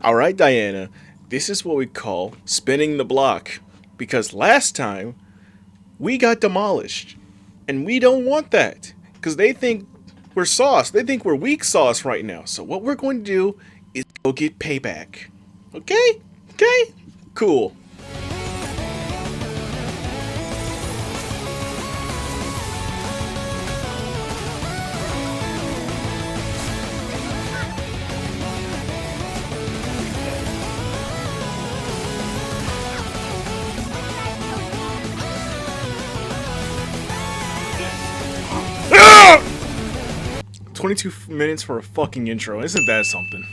Alright, Diana, this is what we call spinning the block. Because last time, we got demolished. And we don't want that. Because they think we're sauce. They think we're weak sauce right now. So what we're going to do is go get payback. Okay? Okay? Cool. Ah! 22 minutes for a fucking intro. Isn't that something?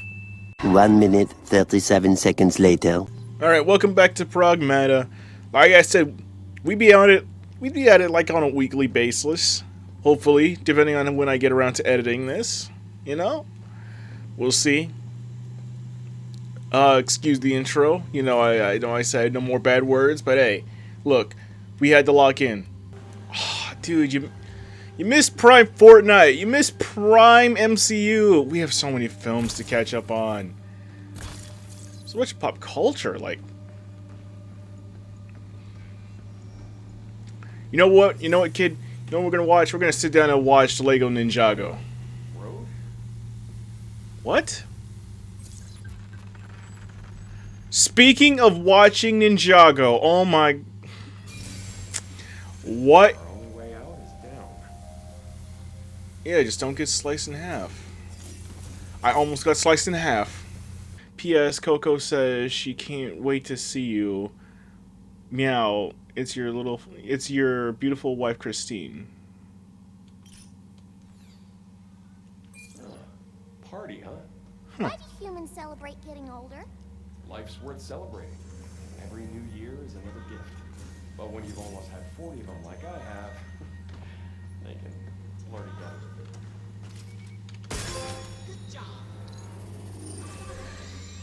1 minute, 37 seconds later. Alright, welcome back to Pragmata. Like I said, we'd be at it like on a weekly basis. Hopefully, depending on when I get around to editing this. You know? We'll see. Excuse the intro. You know, I know I said no more bad words, but hey, look, we had to lock in. Oh, dude, you missed Prime Fortnite. You missed Prime MCU. We have so many films to catch up on. So much pop culture, like. You know what? You know what, kid? You know what we're gonna watch? We're gonna sit down and watch Lego Ninjago. What? Speaking of watching Ninjago, oh my... What? Our only way out is down. Yeah, just don't get sliced in half. I almost got sliced in half. P.S. Coco says she can't wait to see you. Meow. It's your beautiful wife, Christine. Party, huh? Why do humans celebrate getting older? Life's worth celebrating. Every new year is another gift. But when you've almost had 40 of them like I have, they can blur together.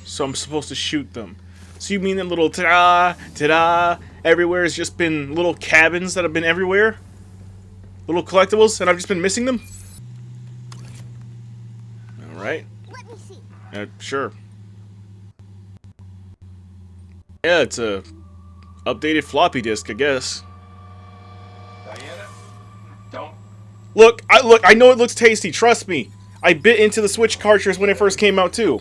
So I'm supposed to shoot them. So you mean them little ta-da, ta-da, everywhere has just been little cabins that have been everywhere? Little collectibles, and I've just been missing them? Alright. Let me see. Sure. Yeah, it's a updated floppy disk, I guess. Diana, don't. Look, I know it looks tasty, trust me. I bit into the Switch cartridge when it first came out too.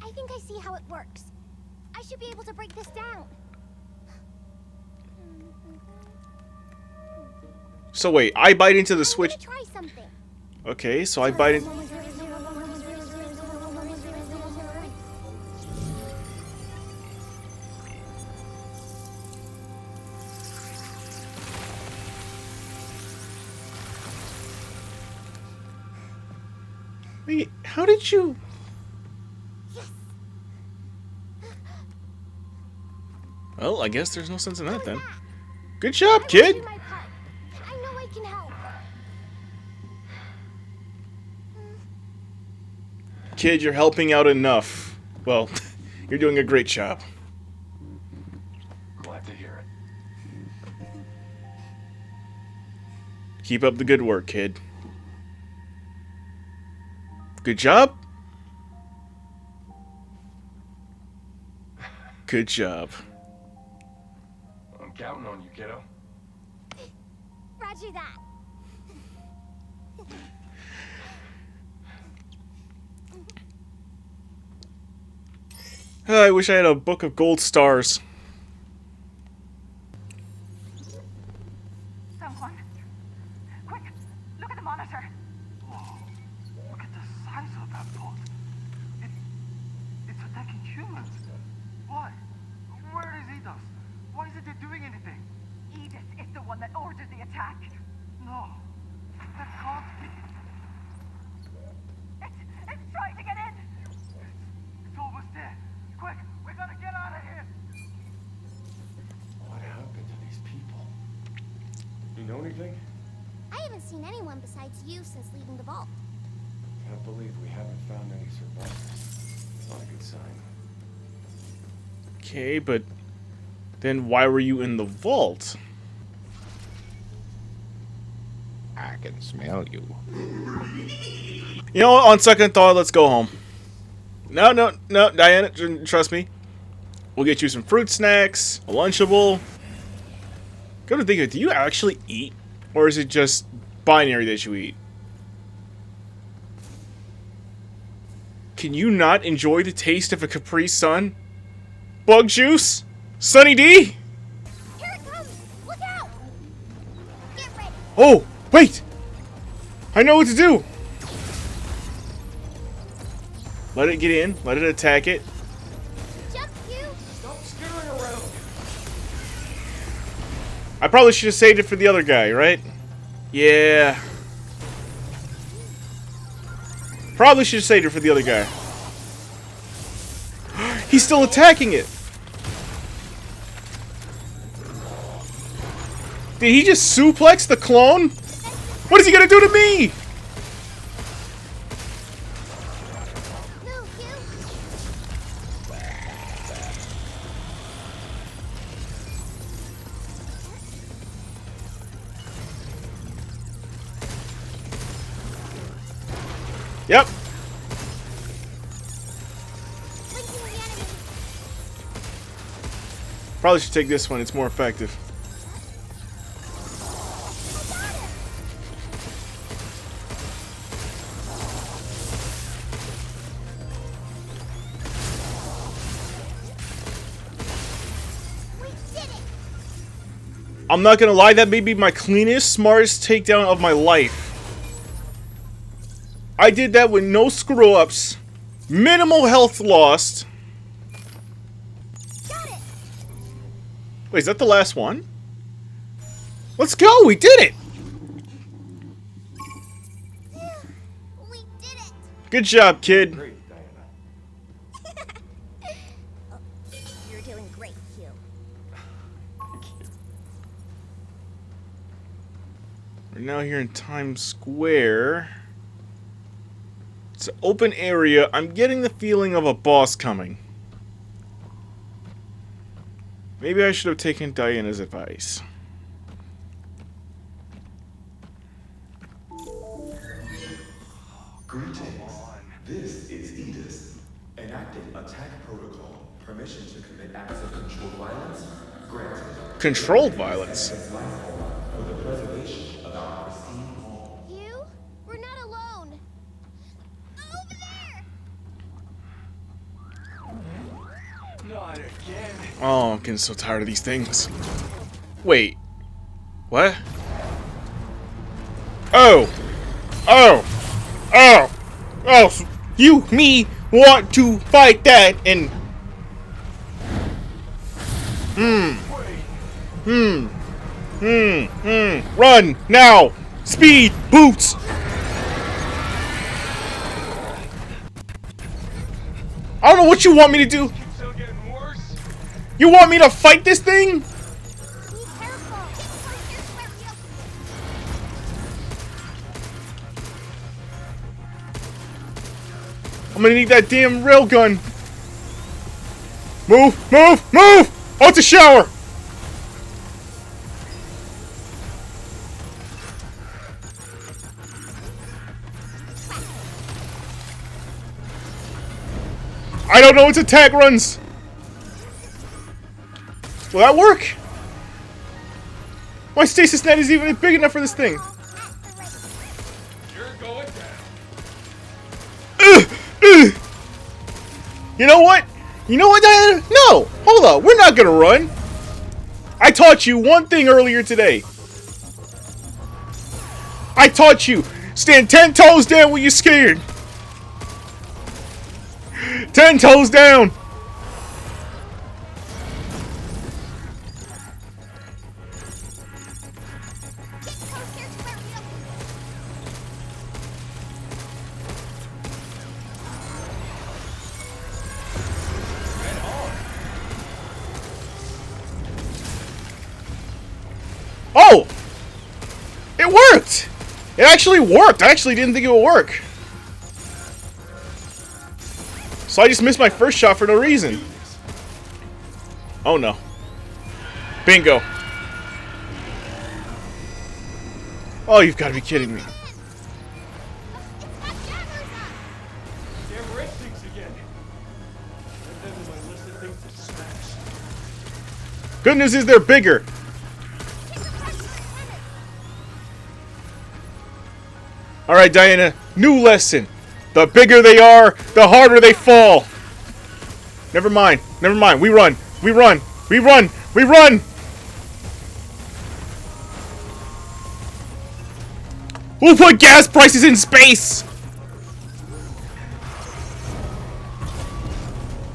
I think I see how it works. I should be able to break this down. So wait, I bite into the Switch. Let me try something. Okay, so I bite in. Wait, how did you? Well, I guess there's no sense in that then. Good job, kid! I know I can help. Kid, you're helping out enough. Well, you're doing a great job. Glad to hear it. Keep up the good work, kid. Good job? Good job. I'm counting on you, kiddo. Roger that. I wish I had a book of gold stars. Someone, quick, look at the monitor. Whoa, look at the size of that boat. It's attacking humans. Why? Where is Edith? Why isn't it doing anything? Edith is the one that ordered the attack. No, that can't be. It's trying to get in. It's almost there. Quick, we gotta get out of here. What happened to these people? You know anything? I haven't seen anyone besides you since leaving the vault. Can't believe we haven't found any survivors. Not a good sign. Okay, but then why were you in the vault? I can smell you. You know what? On second thought, let's go home. No, no, no, Diana, trust me. We'll get you some fruit snacks, a Lunchable. Go to think of it, do you actually eat? Or is it just binary that you eat? Can you not enjoy the taste of a Capri Sun? Bug juice? Sunny D? Here it comes! Look out! Get ready! Oh, wait! I know what to do! Let it get in, let it attack it. Jump, you! Stop skittering around. I probably should have saved it for the other guy, right? Yeah. Probably should have saved it for the other guy. He's still attacking it! Did he just suplex the clone? What is he gonna do to me? Move, you! Yep. Linking the enemy! Probably should take this one, it's more effective. I got him! We did it! I'm not gonna lie, that may be my cleanest, smartest takedown of my life. I did that with no screw-ups, minimal health lost. Got it! Wait, is that the last one? Let's go, we did it! We did it! Good job, kid. Great, Diana. You're doing great, Hugh. We're now here in Times Square. It's an open area. I'm getting the feeling of a boss coming. Maybe I should have taken Diana's advice. Greetings. This is Edith. Enacting attack protocol. Permission to commit acts of controlled violence granted. Controlled violence. As life form for the preservation of our pristine home. Hugh? We're not alone! Over there! Not again. Oh, I'm getting so tired of these things. Wait. What? Oh! Oh! Oh! Oh! You, want to fight that and... Run! Now! Speed! Boots! I don't know what you want me to do. Still getting worse? You want me to fight this thing? Be careful! Get closer to where Hugh... I'm gonna need that damn railgun. Move! Move! Move! Oh, it's a shower! I don't know its attack runs! Will that work? My stasis net isn't even big enough for this thing. You're going down. You know what? You know what, Diana? No! Hold up, we're not gonna run! I taught you one thing earlier today. I taught you, stand 10 toes down when you're scared. 10 toes down! Get closer to where Hugh... Oh! It worked! It actually worked! I actually didn't think it would work. So I just missed my first shot for no reason. Oh no. Bingo. Oh, you've got to be kidding me. It's got jammers! break things again. And then my list of things to smash. Good news is they're bigger. Alright, Diana. New lesson. The bigger they are, the harder they fall. Never mind. Never mind. We run. We run. We run. We run. Who put gas prices in space?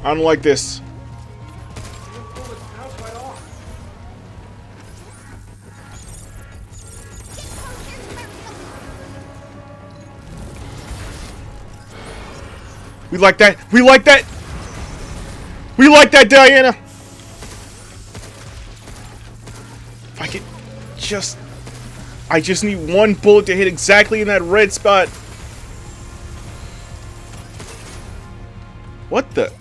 I don't like this. We like that. We like that. We like that, Diana. If I could just... I just need one bullet to hit exactly in that red spot. What the?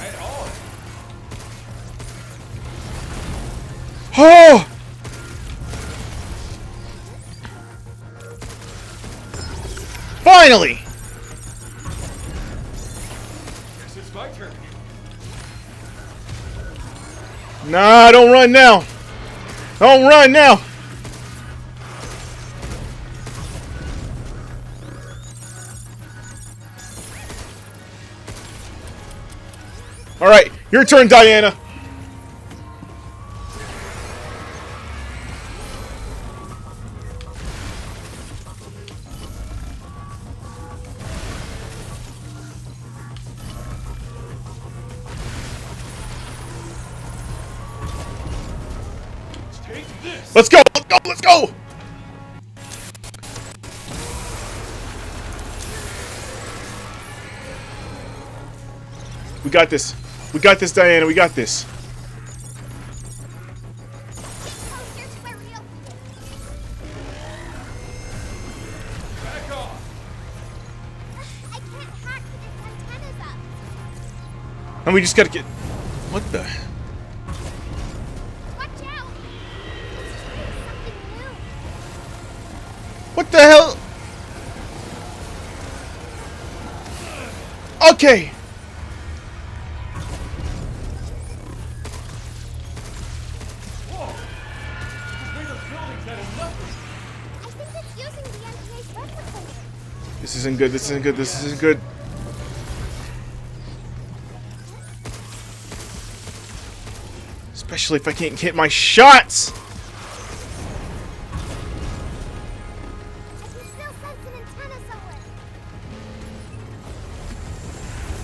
Right on. Oh! Finally! Guess it's my turn. Nah, don't run now. Don't run now. All right, your turn, Diana. Take this. Let's go. Let's go. Let's go. We got this. We got this, Diana. We got this. Back off. I can't hack its antennas up. And we just gotta get... What the... Watch out! It's trying something new. What the hell? Okay. Whoa. These bigger buildings that are nothing. I think it's using the NPA's replicator. This isn't good. This isn't good. This isn't good. Especially if I can't hit my shots. I can still sense an antenna somewhere.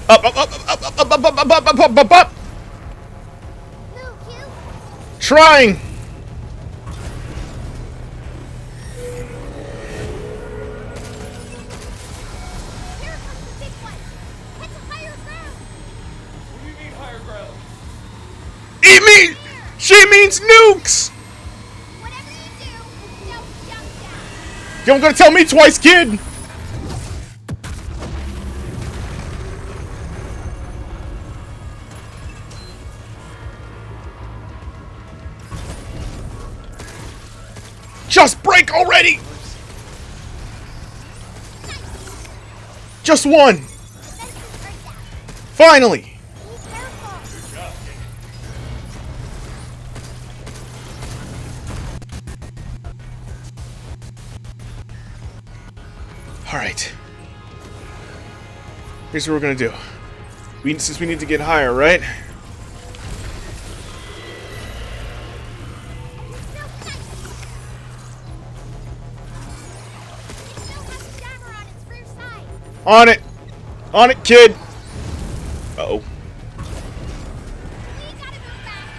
Up, up, up, up, up, up, up, up, up, up, up, up, up. Move, Hugh. Trying. Here comes the big one. Head to higher ground. What do you mean higher ground? It means... She means nukes. Whatever you do, don't jump down. You don't gotta tell me twice, kid. Just break already. Just one. Sensors are down. Finally. Be careful. All right. Here's what we're gonna do. Since we need to get higher, right? No sight. It still has a jammer on its rear side. On it. On it, kid. Uh-oh. We gotta move back.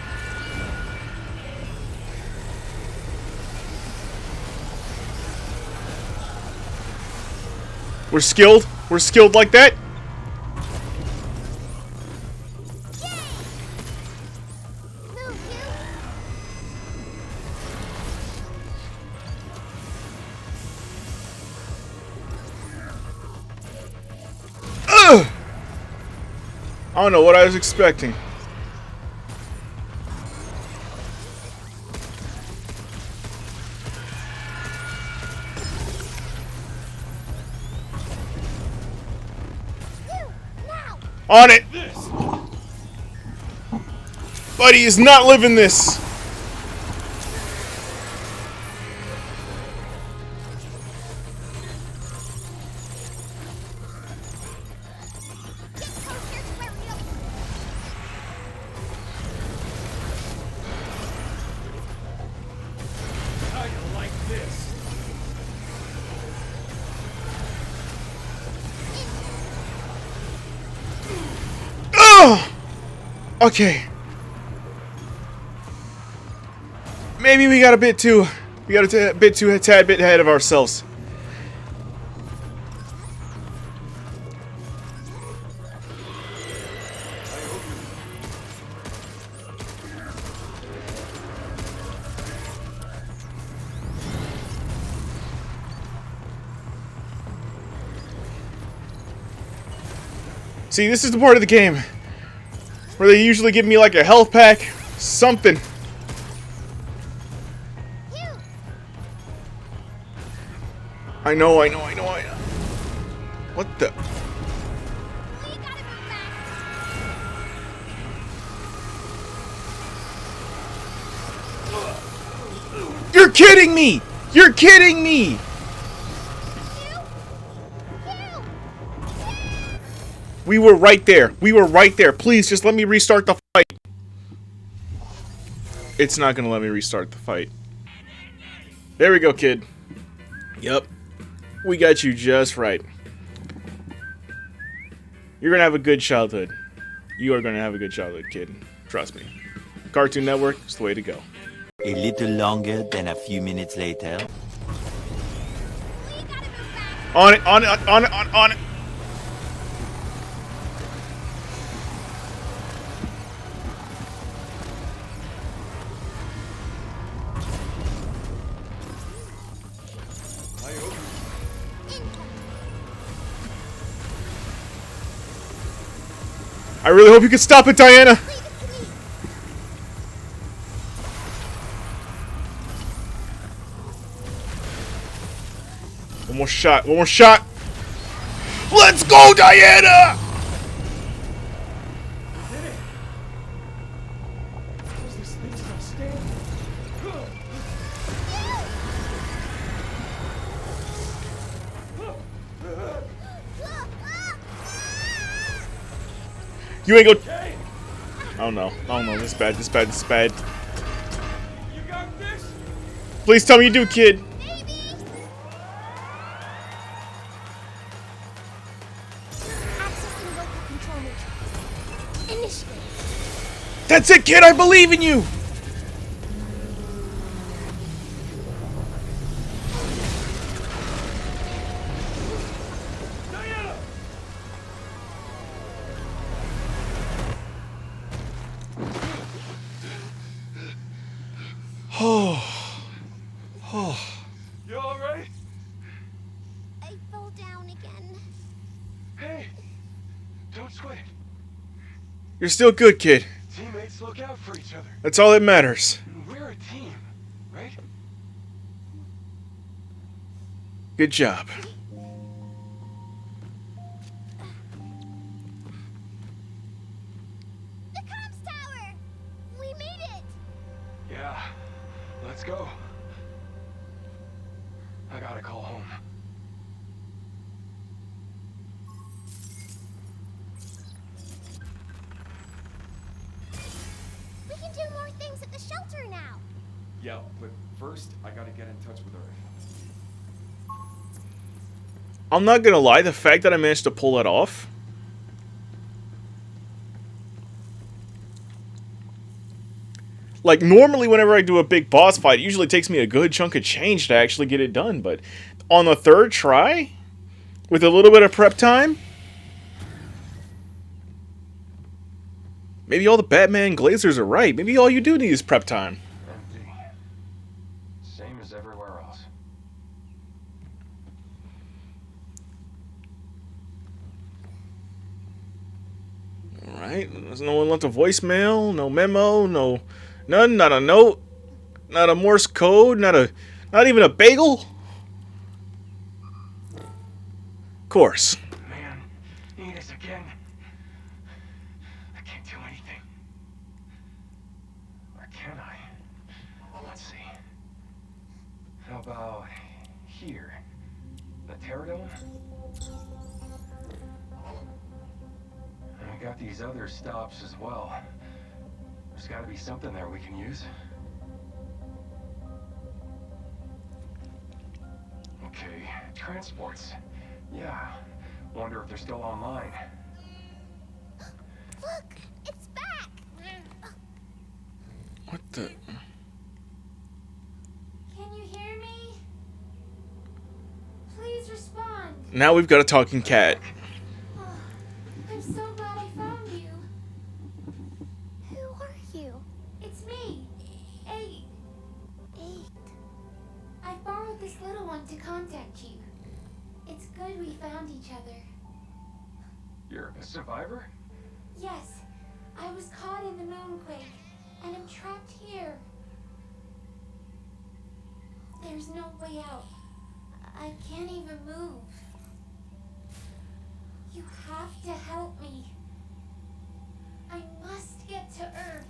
We're skilled. We're skilled like that. Move, Hugh. Ugh! I don't know what I was expecting. On it! Buddy is not living this! Closer to where we don't. How you like this? Oh! Okay. Maybe we got a bit too... We got a tad bit ahead of ourselves. See, this is the part of the game where they usually give me like a health pack, something. I know. What the? We gotta move back. You're kidding me! You're kidding me! We were right there. We were right there. Please, just let me restart the fight. It's not gonna let me restart the fight. There we go, kid. Yep. We got you just right. You're gonna have a good childhood. You are gonna have a good childhood, kid. Trust me. Cartoon Network is the way to go. A little longer than a few minutes later. On it! I really hope you can stop it, Diana! One more shot, one more shot! Let's go, Diana! Is this thing still standing? You ain't go. Hey, Oh no, this is bad, this is bad, this is bad. you got this? Please tell me you do, kid. Accessing local control matrix. Initiative. That's it, kid, I believe in you! Diana! You alright? I fell down again. Hey, don't sweat it. You're still good, kid. Teammates look out for each other. That's all that matters. We're a team, right? Good job. The comms tower! We made it! Yeah, let's go. I gotta call home. We can do more things at the shelter now. Yeah, but first I gotta get in touch with Earth. I'm not gonna lie, the fact that I managed to pull that off. Like, normally whenever I do a big boss fight, it usually takes me a good chunk of change to actually get it done. But on the third try, with a little bit of prep time, maybe all the Batman Glazers are right. Maybe all you do need is prep time. Empty. Same as everywhere else. Alright, there's no one left a voicemail, no memo, no... None, not a note, not a Morse code, not even a bagel? Of course. Man, Enos again. can I? Let's see. How about here? The Pterodome? And I got these other stops as well. There's gotta be something there we can use. Okay, transports. Yeah. Wonder if they're still online. Look, it's back. What the? Can you hear me? Please respond. Now we've got a talking cat. Oh, I'm so glad I found you. Who are you? It's me, 8. 8. I borrowed this little one to contact you. It's good we found each other. You're a survivor? Yes, I was caught in the moonquake, and I'm trapped here. There's no way out. I can't even move. You have to help me. I must get to Earth.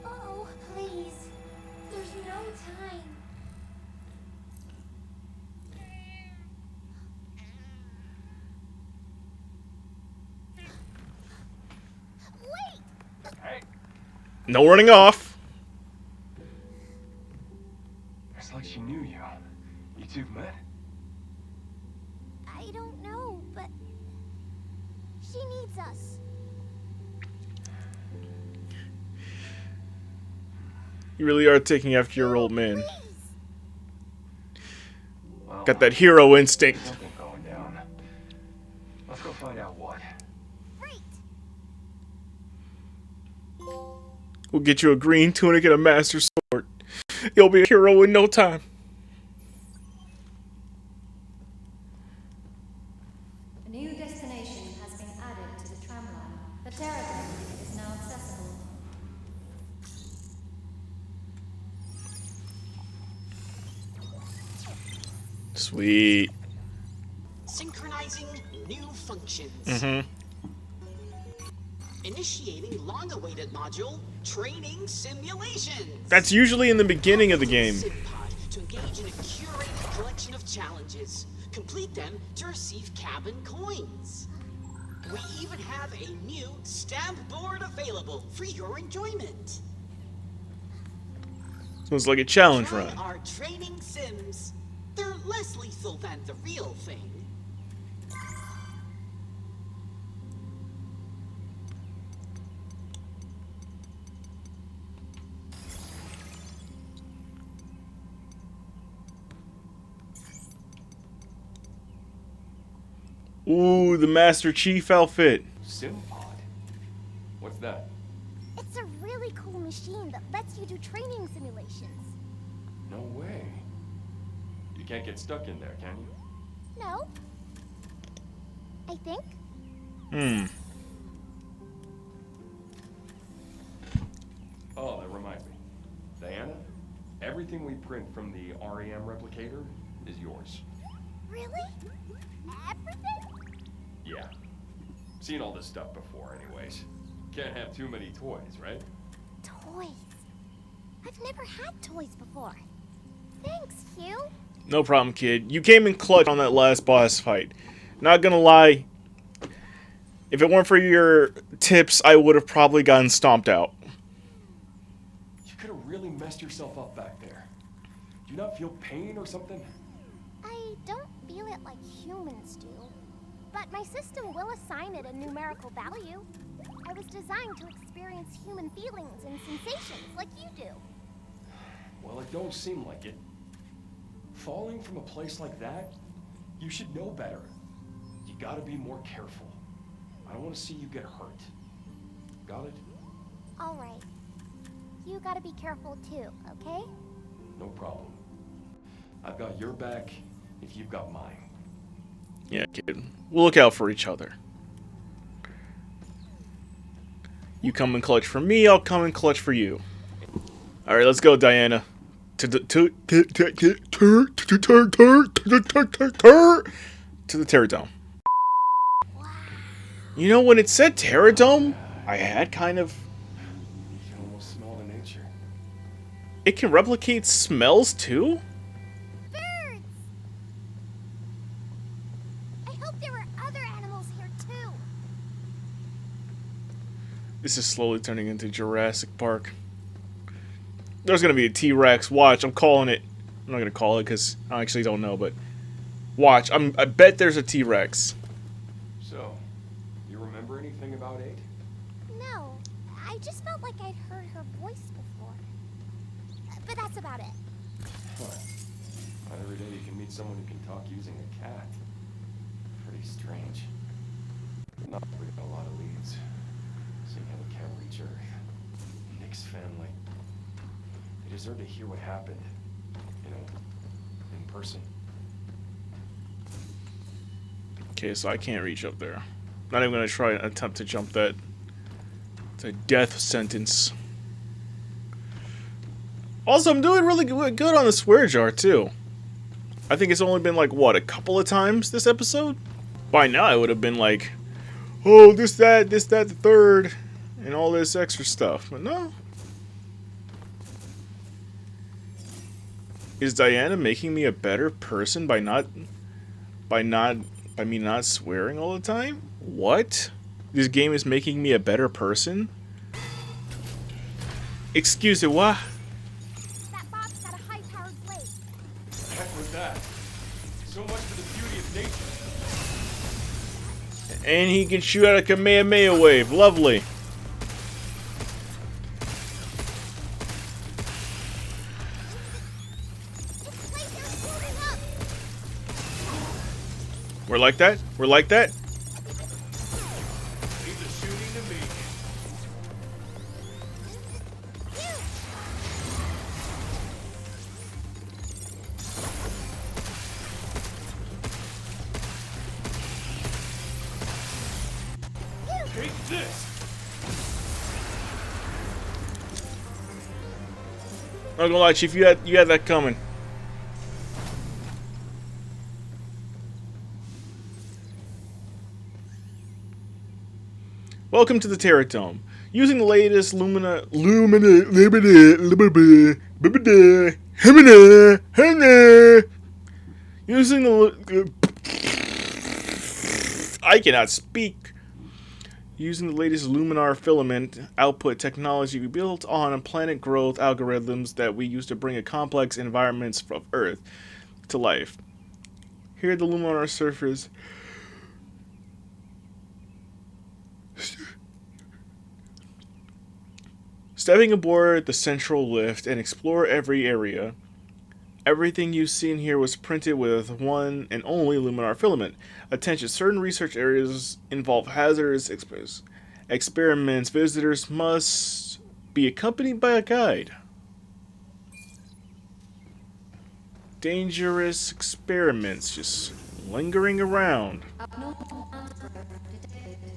Oh, please. There's no time. Wait! Hey! No running off. It's like she knew you. You two met? I don't know, but she needs us. You really are taking after your old man. Please! Well, Got that hero instinct. something going down. Let's go find out what. Great! We'll get you a green tunic and a master sword. You'll be a hero in no time. A new destination has been added to the tramline. The Pterodome is now accessible. Sweet. Synchronizing new functions. Mm-hmm. Initiating long-awaited module, training simulations. That's usually in the beginning of the game. SimPod to engage in a curated collection of challenges. Complete them to receive cabin coins. We even have a new stamp board available for your enjoyment. Sounds like a challenge Try run. our training sims. They're less lethal than the real thing. Ooh, the Master Chief outfit. SimPod? What's that? It's a really cool machine that lets you do training simulations. No way. You can't get stuck in there, can you? No? I think. Oh, that reminds me. Diana, everything we print from the REM replicator is yours. Really? Everything? Yeah. Seen all this stuff before anyways. Can't have too many toys, right? Toys. I've never had toys before. Thanks, Hugh. No problem, kid. You came in clutch on that last boss fight. Not gonna lie, if it weren't for your tips, I would have probably gotten stomped out. You could have really messed yourself up back there. Do you not feel pain or something? I don't feel it like humans do. But my system will assign it a numerical value. I was designed to experience human feelings and sensations like you do. Well, it don't seem like it. Falling from a place like that, you should know better. You gotta be more careful. I don't want to see you get hurt. Got it? All right. You gotta be careful too, okay? No problem. I've got your back if you've got mine. Yeah, kid. We'll look out for each other. You come in clutch for me, I'll come in clutch for you. Alright, let's go, Diana. To the Pterodome. You know, when it said Pterodome, I had kind of... You can almost It can replicate smells too? Birds! I hope there were other animals here too. This is slowly turning into Jurassic Park. There's gonna be a T-Rex. Watch, I'm calling it. I'm not gonna call it because I actually don't know, but watch. I bet there's a T-Rex. So, you remember anything about 8? No, I just felt like I'd heard her voice before. But that's about it. Huh. Not every day you can meet someone who can talk using a cat. Pretty strange. Not really a lot of leads. Seeing how we can't reach her. Nick's family. They deserve to hear what happened. You know, in person. Okay, so I can't reach up there. Not even gonna try and attempt to jump that. It's a death sentence. Also, I'm doing really good on the swear jar too. I think it's only been like what, a couple of times this episode? By now I would have been like, oh, this, that, the third, and all this extra stuff. But no. Is Diana making me a better person by me not swearing all the time? What? This game is making me a better person? Excuse me, what? That Bob's got a high-powered blade. Heck with that. So much for the beauty of nature. And he can shoot out a Kamehameha wave. Lovely. Its blades are floating up. We're like that? We're like that? Leave the shooting to me. Take this! I'm not gonna lie, Chief, you had that coming. Welcome to the Terratome. Using the latest using the I cannot speak. Using the latest Luminar filament output technology we built on planet growth algorithms that we use to bring a complex environments of Earth to life. Here at the Luminar surface, stepping aboard the central lift and explore every area. Everything you've seen here was printed with one and only Luminar filament. Attention, certain research areas involve hazardous experiments. Visitors must be accompanied by a guide. Dangerous experiments just lingering around. Abnormal plant growth detected.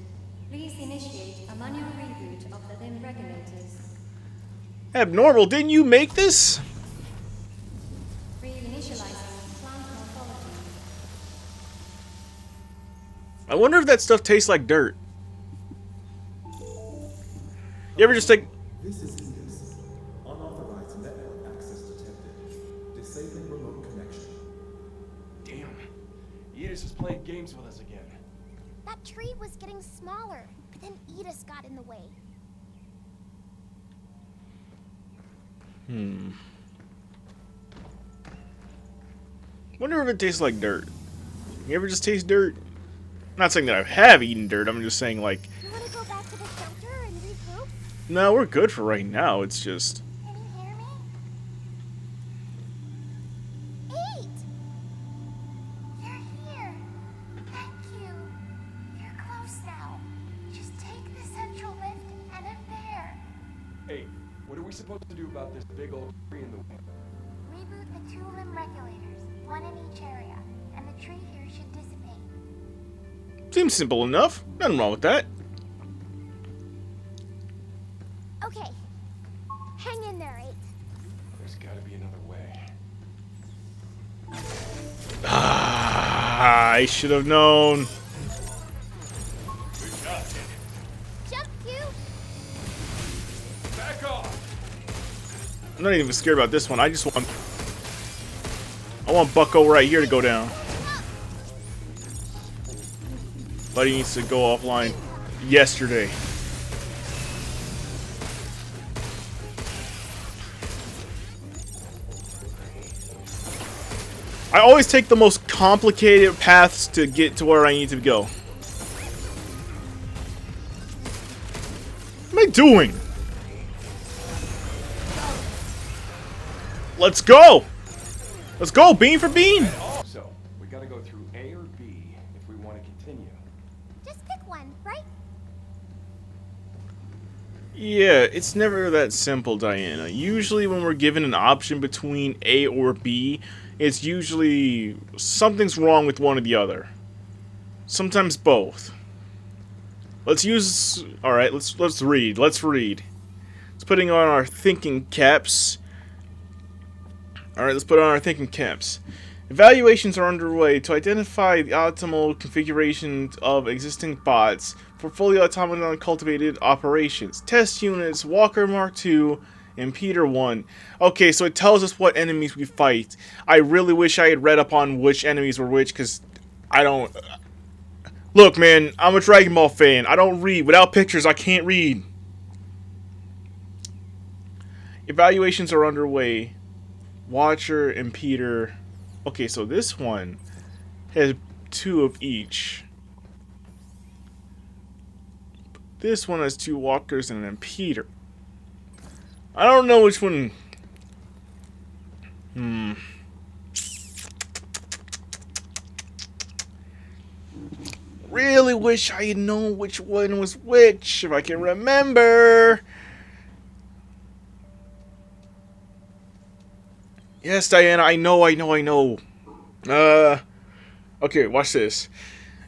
Please initiate a manual reboot of the limb regulators. Abnormal, didn't you make this? Reinitializing plant morphology. I wonder if that stuff tastes like dirt. You ever just take... This is Edis. Unauthorized network access detected. Disabling remote connection. Damn. Edis is playing games with us again. That tree was getting smaller, but then Edis got in the way. Wonder if it tastes like dirt. You ever just taste dirt? I'm not saying that I have eaten dirt, I'm just saying like... You want to go back to the shelter and regroup? No, we're good for right now, it's just... Can you hear me? 8! You're here. Thank you. You're close now. Just take the central lift and I'm there. Hey, what are we supposed to do about this big old tree in the way? Reboot the 2 limb regulators, one in each area, and the tree here should dissipate. Seems simple enough. Nothing wrong with that. Okay. Hang in there, 8. There's gotta be another way. Ah, I should have known. Good shot, Nick. Jump, Q! Back off! I'm not even scared about this one. I want Bucko right here to go down. But he needs to go offline yesterday. I always take the most complicated paths to get to where I need to go. What am I doing? Let's go! Let's go, bean for bean! So, we gotta go through A or B if we want to continue. Just pick one, right? Yeah, it's never that simple, Diana. Usually when we're given an option between A or B, it's usually something's wrong with one or the other. Sometimes both. Let's use... Alright, let's read. Let's read. Let's putting on our thinking caps. Alright, let's put on our thinking caps. Evaluations are underway to identify the optimal configuration of existing bots for fully automaton cultivated operations. Test units, Walker Mark II, and Peter 1. Okay, so it tells us what enemies we fight. I really wish I had read up on which enemies were which, because I don't... Look, man, I'm a Dragon Ball fan. I don't read. Without pictures, I can't read. Evaluations are underway. Watcher and Peter. Okay, so this one has 2 of each. This one has 2 walkers and then Peter. I don't know which one. Really wish I had known which one was which, if I can remember. Yes, Diana, I know. Okay, watch this.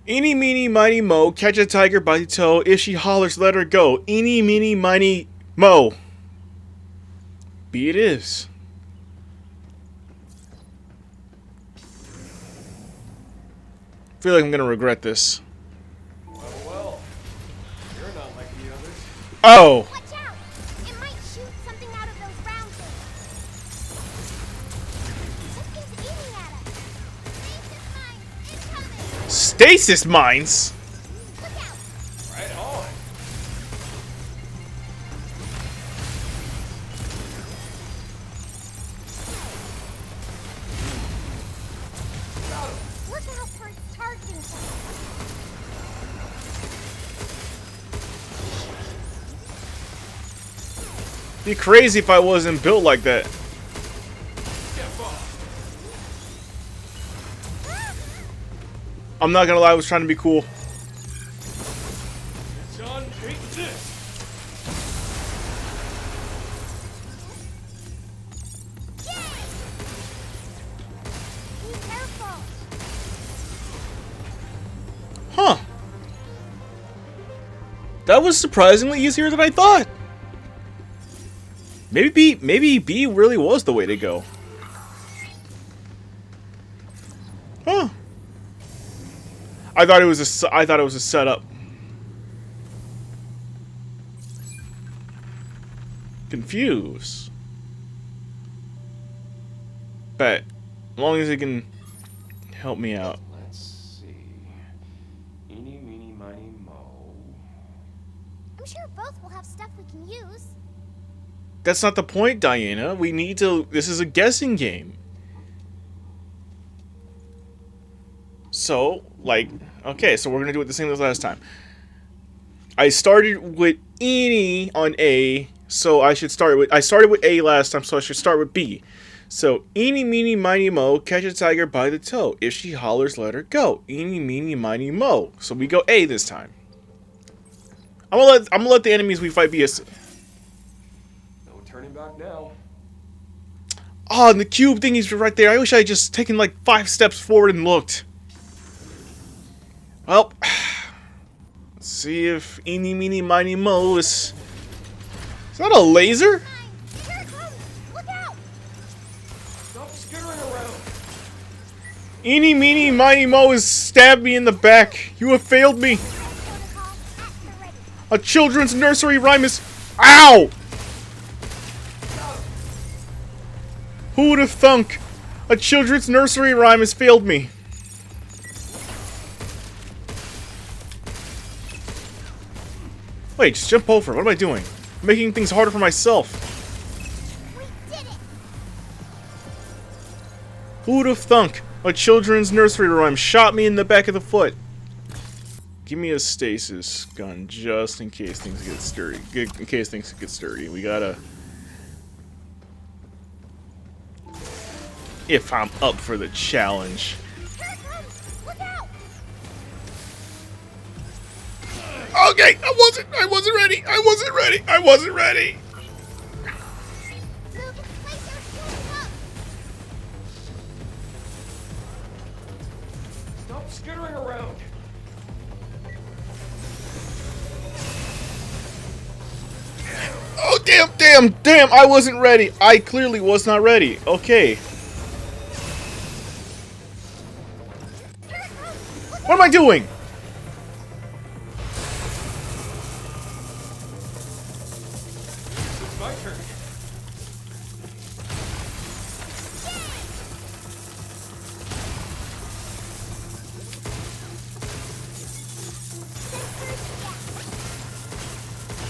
Eeny, meeny, miny, mo, catch a tiger by the toe. If she hollers, let her go. Eeny, meeny, miny, mo. B it is. I feel like I'm gonna regret this. Well, you're not like the others. Oh! Watch out! It might shoot something out of those round things. Something's aiming at us. Stasis mine incoming! Stasis mines? Look out! Right on. Look out for its charging point. Be crazy if I wasn't built like that. I'm not gonna lie, I was trying to be cool. Son, take this. Be careful! Huh. That was surprisingly easier than I thought. Maybe B really was the way to go. Huh. I thought it was a setup. Confused. Bet. As long as it can help me out. Let's see. Eeny, meeny, miny, mo. I'm sure both will have stuff we can use. That's not the point, Diana. We need to... This is a guessing game. So, like... Okay, so we're going to do it the same as last time. I started with Eeny on A, so I should start with... I started with A last time, so I should start with B. So, eeny, meeny, miny, mo, catch a tiger by the toe. If she hollers, let her go. Eeny, meeny, miny, mo. So we go A this time. I'm gonna let the enemies we fight be a... No turning back now. Oh, and the cube thingies right there. I wish I had just taken like 5 steps forward and looked. Well, let's see if eeny, meeny, miny, mo is... Is that a laser? Here it comes! Look out! Stop skittering around. Eeny, meeny, miny, mo has stabbed me in the back. You have failed me. Protocol at the ready. A children's nursery rhyme is... Ow! Who would have thunk? A children's nursery rhyme has failed me. Wait, just jump over. What am I doing? I'm making things harder for myself. We did it! Who would have thunk? A children's nursery rhyme shot me in the back of the foot. Give me a stasis gun just in case things get sturdy. In case things get sturdy. We gotta... If I'm up for the challenge. Here it comes! Look out! Okay, I wasn't ready. I wasn't ready. Lucas, place your shooting up! Stop skittering around. Oh, damn, I wasn't ready. I clearly was not ready. Okay. What am I doing? It's my turn.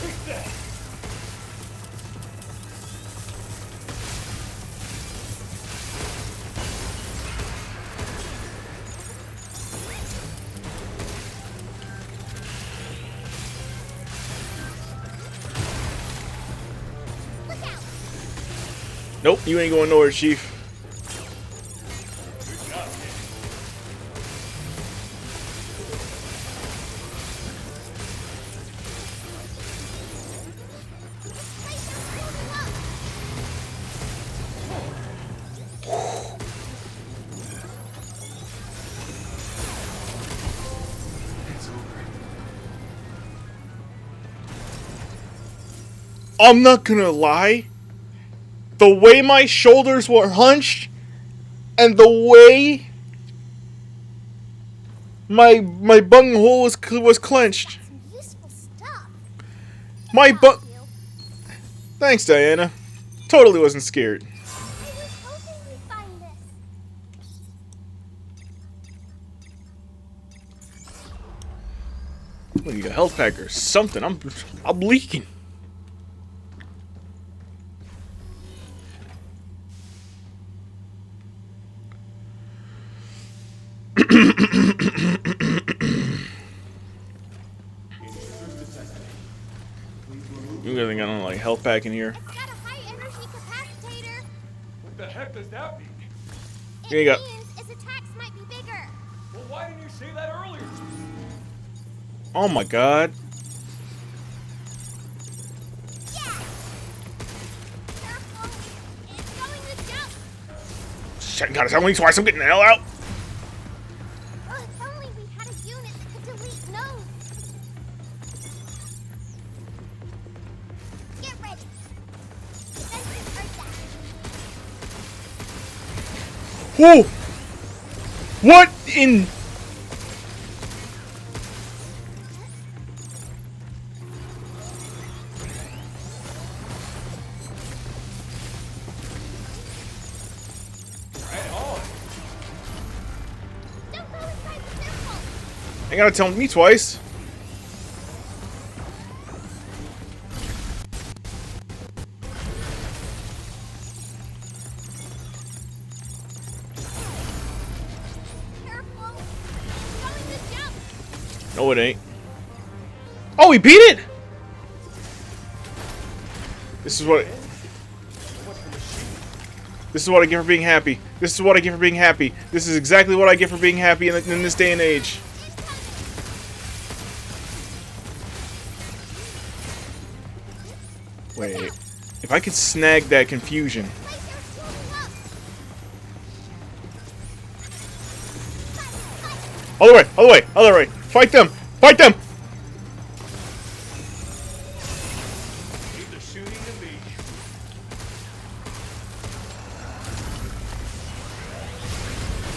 Take that. Look out! Nope, you ain't going nowhere, Chief. Good job, kid. Place your shooting up! It's over. I'm not gonna lie. The way my shoulders were hunched, and the way my bunghole was clenched. Some useful stuff. My Good bu- job, you. Thanks, Diana. Totally wasn't scared. I was hoping we'd find this. We need a health pack or something. I'm leaking. You guys ain't got no like health pack in here. It's got a high energy capacitator. What the heck does that mean? It Here you go. means its attacks might be bigger. Well, why didn't you say that earlier? Oh my god. Yeah! Careful! It's going to jump! Shit, God, tell me twice. I'm getting the hell out. Oh, if only we had a unit that could delete nodes. Get ready. Sensors are down. Whoa! What in? Right on. Don't go inside the circle. Ain't gotta tell me twice. Careful. It's going to jump. No, it ain't. Oh, we beat it! This is what. This is what I get for being happy. This is what I get for being happy. This is exactly what I get for being happy in this day and age. Wait, if I could snag that confusion. Place your shooting up. Other way, other way, other way. Fight them! Fight them! Leave the shooting to me.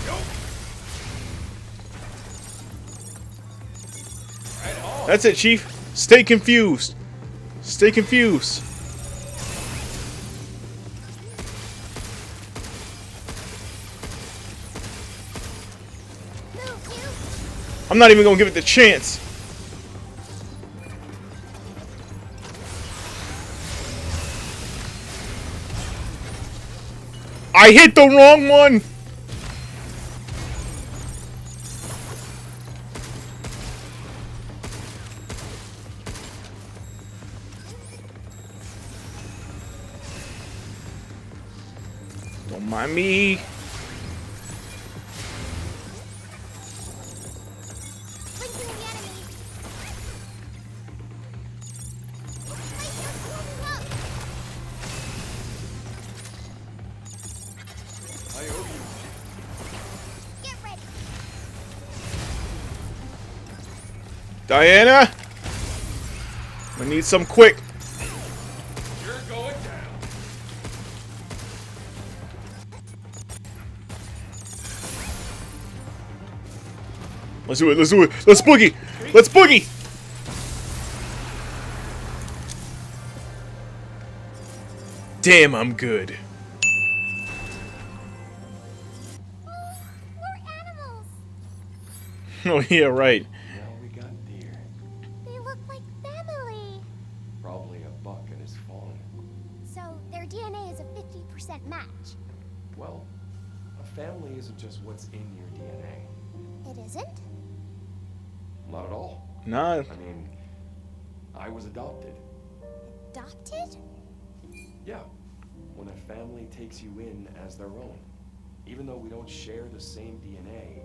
Nope. Right on. That's it, Chief. Stay confused. Stay confused. I'm not even gonna give it the chance. I hit the wrong one! Don't mind me. Blinking the enemy. Place your warming up. I owe you. Get ready. Diana! I need some quick. You're going down. Let's do it, let's do it. Let's boogie! Let's boogie! Damn, I'm good. We're animals. Oh yeah, right. Now we got deer. They look like family. Probably a buck and his fawn. So their DNA is a 50% match. Well, a family isn't just what's in your DNA. It isn't? Not at all. Nah. I mean, I was adopted. Adopted? Yeah, when a family takes you in as their own. Even though we don't share the same DNA,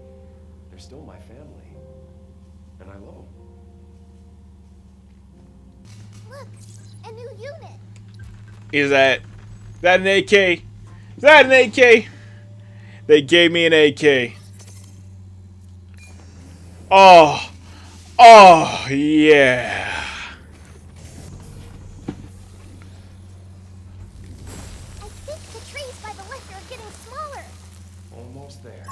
they're still my family. And I love them. Look, a new unit. Is that an AK? Is that an AK? They gave me an AK. Oh. Oh, yeah. I think the trees by the lift are getting smaller. Almost there.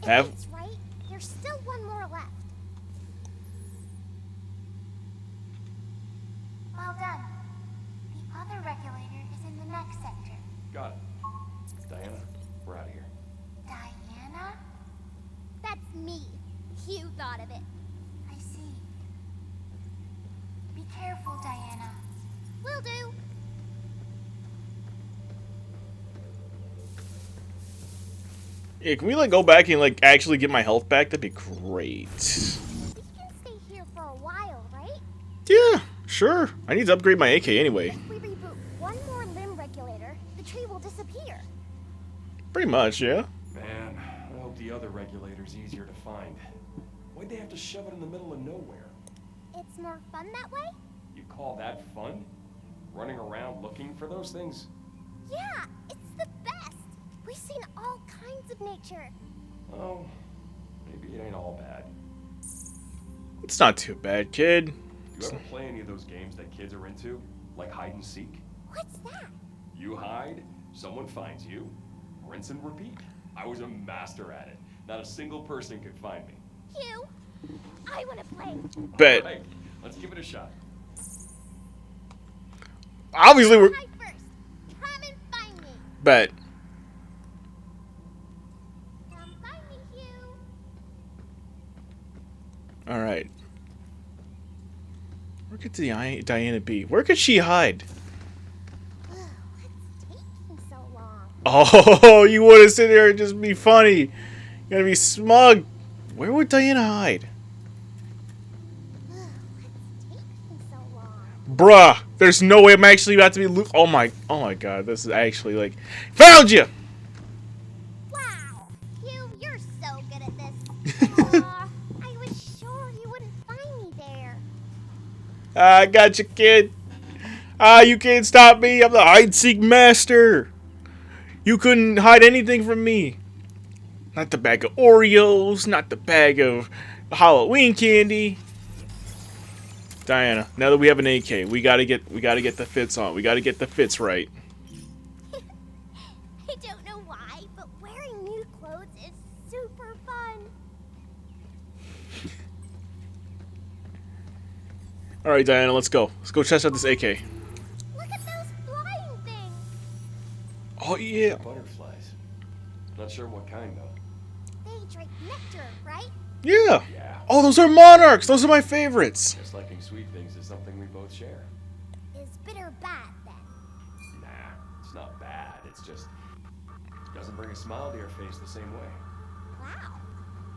If Have- it's right, there's still one more left. Well done. The other regulator is in the next sector. Got it. Diana, we're out of here. Diana? That's me. You thought of it. I see. Be careful, Diana. Will do. Yeah, can we like go back and like actually get my health back? That'd be great. We can stay here for a while, right? Yeah, sure. I need to upgrade my AK anyway. If we reboot one more limb regulator, the tree will disappear. Pretty much, yeah. Man, I hope the other regulator's easier to find. Why'd they have to shove it in the middle of nowhere? It's more fun that way? You call that fun? Running around looking for those things? Yeah, it's the best. We've seen all kinds of nature. Oh, maybe it ain't all bad. It's not too bad, kid. You ever play any of those games that kids are into? Like hide and seek? What's that? You hide, someone finds you, rinse and repeat. I was a master at it. Not a single person could find me. You? I want to play. Bet. Right, let's give it a shot. Obviously, we're. Hide first. Come and find me. Bet. Come find me, Hugh. All right. Where could Diana be? Where could she hide? What's taking so long? Oh, you want to sit there and just be funny? You gotta be smug. Where would Diana hide? What's taking so long? Bruh, there's no way I'm actually about to be oh my god, this is actually like found you. Wow, Hugh, you're so good at this. Aw, I was sure you wouldn't find me there. I got you, kid. You can't stop me. I'm the hide-seek master. You couldn't hide anything from me. Not the bag of Oreos, not the bag of Halloween candy. Diana, now that we have an AK, we gotta get the fits on. We gotta get the fits right. I don't know why, but wearing new clothes is super fun. All right, Diana, let's go. Let's go test out this AK. Look at those flying things. Oh yeah. Butterflies. Not sure what kind though. They drink nectar, right? Yeah. Yeah, Oh, those are monarchs! Those are my favorites! Guess liking sweet things is something we both share. Is bitter bad, then? Nah, it's not bad. It's just doesn't bring a smile to your face the same way. Wow.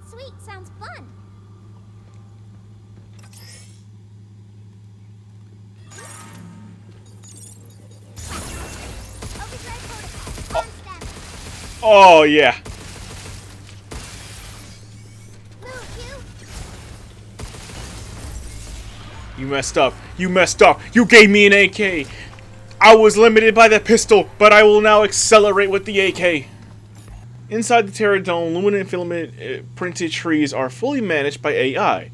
Sweet sounds fun. Overdrive protocol. On standby. Oh, yeah. Move, you. You messed up. You messed up. You gave me an AK. I was limited by the pistol, but I will now accelerate with the AK. Inside the Terradome, luminant filament printed trees are fully managed by AI.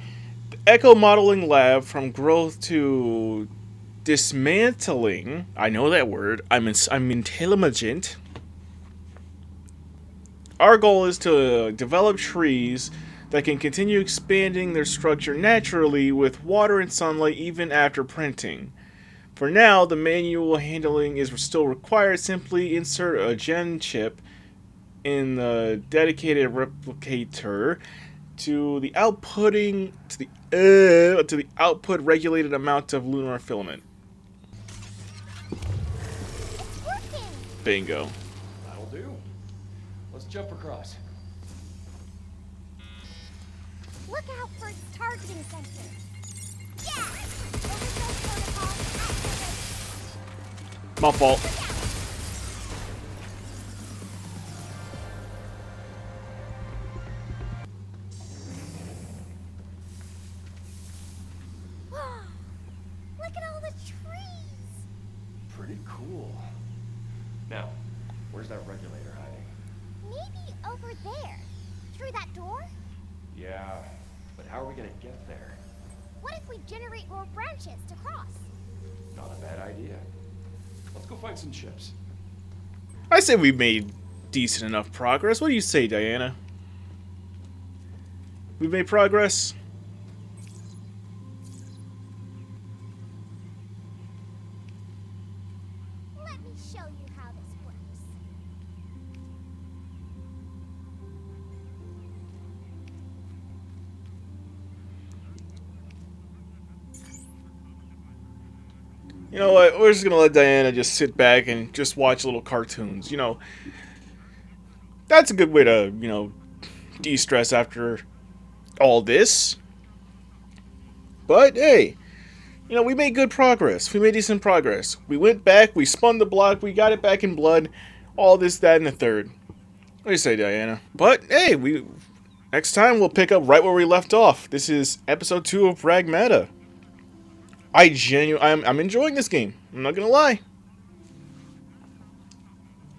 The Echo Modeling Lab, from growth to dismantling. I know that word. I'm intelligent. Our goal is to develop trees that can continue expanding their structure naturally with water and sunlight even after printing. For now, the manual handling is still required. Simply insert a gen chip in the dedicated replicator to the output regulated amount of lunar filament. It's working. Bingo. That'll do. Let's jump across. Look out for its targeting sensor. Yeah! Overdrive protocol activated. My fault. Look out. Look at all the trees. Pretty cool. Now, where's that regulator hiding? Maybe over there. Through that door? Yeah, but how are we gonna get there? What if we generate more branches to cross? Not a bad idea. Let's go find some chips. I say we made decent enough progress. What do you say, Diana? We made progress? Let me show you how this works. You know what? We're just gonna let Diana just sit back and just watch little cartoons. You know, that's a good way to, de-stress after all this. But hey, we made good progress. We made decent progress. We went back, we spun the block, we got it back in blood. All this, that, and the third. What do you say, Diana? But hey, next time we'll pick up right where we left off. This is episode 2 of Pragmata. I'm enjoying this game. I'm not gonna lie.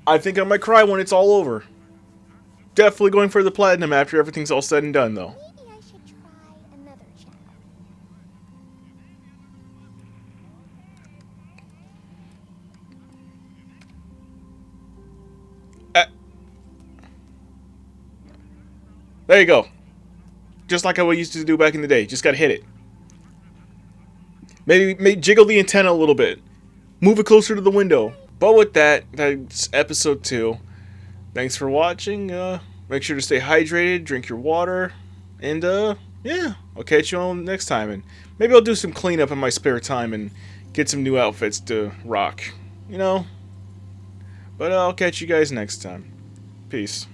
I think I might cry when it's all over. Definitely going for the platinum after everything's all said and done, though. Maybe I should try another channel. There you go. Just like how we used to do back in the day. Just gotta hit it. Maybe jiggle the antenna a little bit. Move it closer to the window. But with that, that's episode 2. Thanks for watching. Make sure to stay hydrated, drink your water, and yeah, I'll catch you on next time. And maybe I'll do some cleanup in my spare time and get some new outfits to rock. But I'll catch you guys next time. Peace.